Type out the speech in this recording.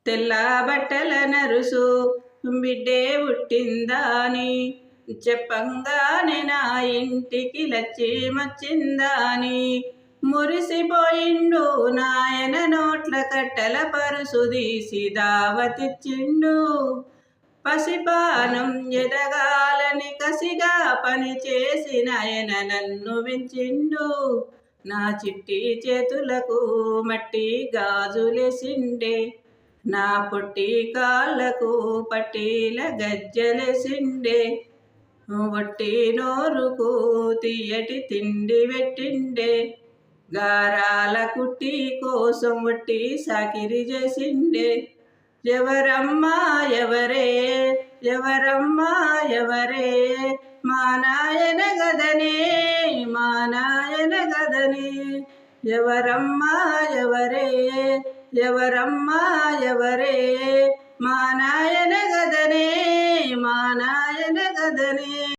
తెల్ల బట్టల నరుసు బిడ్డే పుట్టిందాని చెప్పంగానే నా ఇంటికి లక్ష్మొచ్చిందాని మురిసిపోయిండు నాయన నోట్ల కట్టల పరుసు తీసి దావతిచ్చిండు. పసిపానం ఎదగాలని కసిగా పని చేసి నాయన నన్ను పెంచిండు. నా చిట్టి చేతులకు మట్టి గాజులేసిండే, నా పొట్టి కాళ్ళకు పట్టీల గజ్జలేసిండే, వట్టి నోరుకు తీయటి తిండి పెట్టిండే, గారాల కుట్టి కోసం వట్టి సాకిరి చేసిండే. ఎవరమ్మా ఎవరే, ఎవరమ్మా ఎవరే, మా నాయన గదనే, మా నాయన గదనే. ఎవరమ్మా ఎవరే, ఎవరమ్మా ఎవరే, మా నాయన గదనే, మా నాయన గదనే.